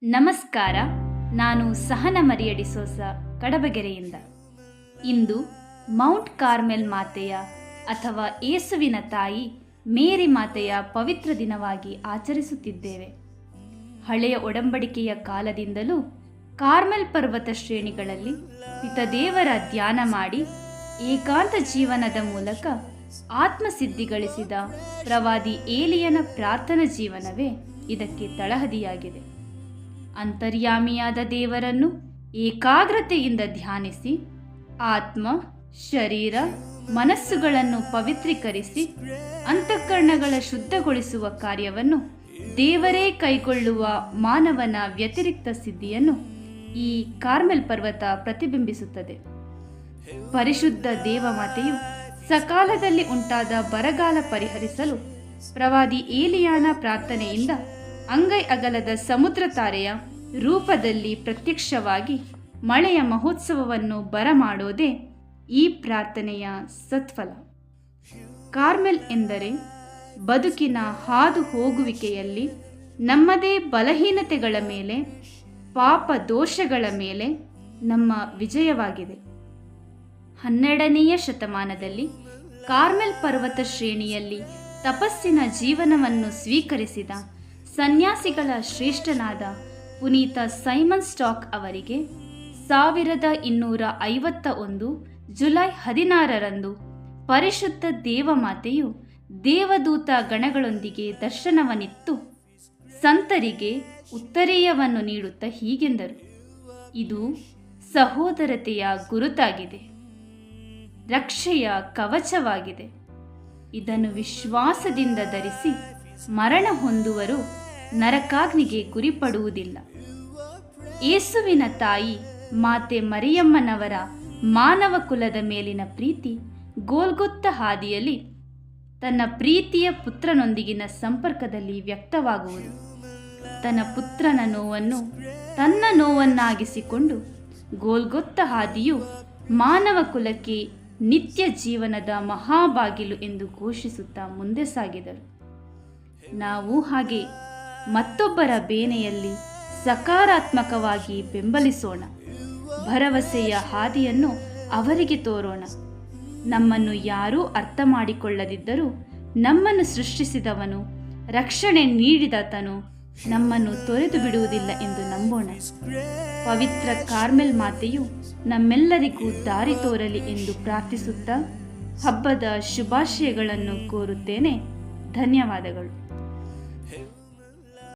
ನಮಸ್ಕಾರ. ನಾನು ಸಹನ ಮರಿಯಡಿ ಸೋಸ, ಕಡಬಗೆರೆಯಿಂದ. ಇಂದು Mount Carmel ಮಾತೆಯ ಅಥವಾ ಏಸುವಿನ ತಾಯಿ ಮೇರಿ ಮಾತೆಯ ಪವಿತ್ರ ದಿನವಾಗಿ ಆಚರಿಸುತ್ತಿದ್ದೇವೆ. ಹಳೆಯ ಒಡಂಬಡಿಕೆಯ ಕಾಲದಿಂದಲೂ ಕಾರ್ಮೆಲ್ ಪರ್ವತ ಶ್ರೇಣಿಗಳಲ್ಲಿ ಪಿತದೇವರ ಧ್ಯಾನ ಮಾಡಿ ಏಕಾಂತ ಜೀವನದ ಮೂಲಕ ಆತ್ಮಸಿದ್ಧಿ ಗಳಿಸಿದ ಪ್ರವಾದಿ ಏಲಿಯನ ಪ್ರಾರ್ಥನಾ ಜೀವನವೇ ಇದಕ್ಕೆ ತಳಹದಿಯಾಗಿದೆ. ಅಂತರ್ಯಾಮಿಯಾದ ದೇವರನ್ನು ಏಕಾಗ್ರತೆಯಿಂದ ಧ್ಯಾನಿಸಿ ಆತ್ಮ, ಶರೀರ, ಮನಸ್ಸುಗಳನ್ನು ಪವಿತ್ರೀಕರಿಸಿ ಅಂತಃಕರಣಗಳ ಶುದ್ಧಗೊಳಿಸುವ ಕಾರ್ಯವನ್ನು ದೇವರೇ ಕೈಗೊಳ್ಳುವ ಮಾನವನ ವ್ಯತಿರಿಕ್ತ ಸಿದ್ಧಿಯನ್ನು ಈ ಕಾರ್ಮೆಲ್ ಪರ್ವತ ಪ್ರತಿಬಿಂಬಿಸುತ್ತದೆ. ಪರಿಶುದ್ಧ ದೇವಮಾತೆಯು ಸಕಾಲದಲ್ಲಿ ಉಂಟಾದ ಬರಗಾಲ ಪರಿಹರಿಸಲು ಪ್ರವಾದಿ ಏಲಿಯಾನ ಪ್ರಾರ್ಥನೆಯಿಂದ ಅಂಗೈ ಅಗಲದ ಸಮುದ್ರ ತಾರೆಯ ರೂಪದಲ್ಲಿ ಪ್ರತ್ಯಕ್ಷವಾಗಿ ಮಳೆಯ ಮಹೋತ್ಸವವನ್ನು ಬರಮಾಡೋದೇ ಈ ಪ್ರಾರ್ಥನೆಯ ಸತ್ಫಲ. ಕಾರ್ಮೆಲ್ ಎಂದರೆ ಬದುಕಿನ ಹಾದು ಹೋಗುವಿಕೆಯಲ್ಲಿ ನಮ್ಮದೇ ಬಲಹೀನತೆಗಳ ಮೇಲೆ, ಪಾಪ ದೋಷಗಳ ಮೇಲೆ ನಮ್ಮ ವಿಜಯವಾಗಿದೆ. 12ನೆಯ ಶತಮಾನದಲ್ಲಿ ಕಾರ್ಮೆಲ್ ಪರ್ವತ ಶ್ರೇಣಿಯಲ್ಲಿ ತಪಸ್ಸಿನ ಜೀವನವನ್ನು ಸ್ವೀಕರಿಸಿದ ಸನ್ಯಾಸಿಗಳ ಶ್ರೇಷ್ಠನಾದ ಪುನೀತ ಸೈಮನ್ ಸ್ಟಾಕ್ ಅವರಿಗೆ 1251 ಜುಲೈ 16ರಂದು ಪರಿಶುದ್ಧ ದೇವಮಾತೆಯು ದೇವದೂತ ಗಣಗಳೊಂದಿಗೆ ದರ್ಶನವನ್ನಿತ್ತು ಸಂತರಿಗೆ ಉತ್ತರೀಯವನ್ನು ನೀಡುತ್ತಾ ಹೀಗೆಂದರು: ಇದು ಸಹೋದರತೆಯ ಗುರುತಾಗಿದೆ, ರಕ್ಷೆಯ ಕವಚವಾಗಿದೆ. ಇದನ್ನು ವಿಶ್ವಾಸದಿಂದ ಧರಿಸಿ ಮರಣ ಹೊಂದುವರು ನರಕಾಗ್ನಿಗೆ ಗುರಿಪಡುವುದಿಲ್ಲ. ಯೇಸುವಿನ ತಾಯಿ ಮಾತೆ ಮರಿಯಮ್ಮನವರ ಮಾನವ ಕುಲದ ಮೇಲಿನ ಪ್ರೀತಿ ಗೋಲ್ಗೊತ್ತ ಹಾದಿಯಲ್ಲಿ ತನ್ನ ಪ್ರೀತಿಯ ಪುತ್ರನೊಂದಿಗಿನ ಸಂಪರ್ಕದಲ್ಲಿ ವ್ಯಕ್ತವಾಗುವುದು. ತನ್ನ ಪುತ್ರನ ನೋವನ್ನು ತನ್ನ ನೋವನ್ನಾಗಿಸಿಕೊಂಡು ಗೋಲ್ಗೊತ್ತ ಹಾದಿಯು ಮಾನವ ಕುಲಕ್ಕೆ ನಿತ್ಯ ಜೀವನದ ಮಹಾಬಾಗಿಲು ಎಂದು ಘೋಷಿಸುತ್ತಾ ಮುಂದೆ ಸಾಗಿದರು. ನಾವು ಹಾಗೆ ಮತ್ತೊಬ್ಬರ ಬೇನೆಯಲ್ಲಿ ಸಕಾರಾತ್ಮಕವಾಗಿ ಬೆಂಬಲಿಸೋಣ. ಭರವಸೆಯ ಹಾದಿಯನ್ನು ಅವರಿಗೆ ತೋರೋಣ. ನಮ್ಮನ್ನು ಯಾರೂ ಅರ್ಥ ಮಾಡಿಕೊಳ್ಳದಿದ್ದರೂ ನಮ್ಮನ್ನು ಸೃಷ್ಟಿಸಿದವನು, ರಕ್ಷಣೆ ನೀಡಿದಾತನು ನಮ್ಮನ್ನು ತೊರೆದು ಬಿಡುವುದಿಲ್ಲ ಎಂದು ನಂಬೋಣ. ಪವಿತ್ರ ಕಾರ್ಮೆಲ್ ಮಾತೆಯು ನಮ್ಮೆಲ್ಲರಿಗೂ ದಾರಿ ತೋರಲಿ ಎಂದು ಪ್ರಾರ್ಥಿಸುತ್ತಾ ಹಬ್ಬದ ಶುಭಾಶಯಗಳನ್ನು ಕೋರುತ್ತೇನೆ. ಧನ್ಯವಾದಗಳು.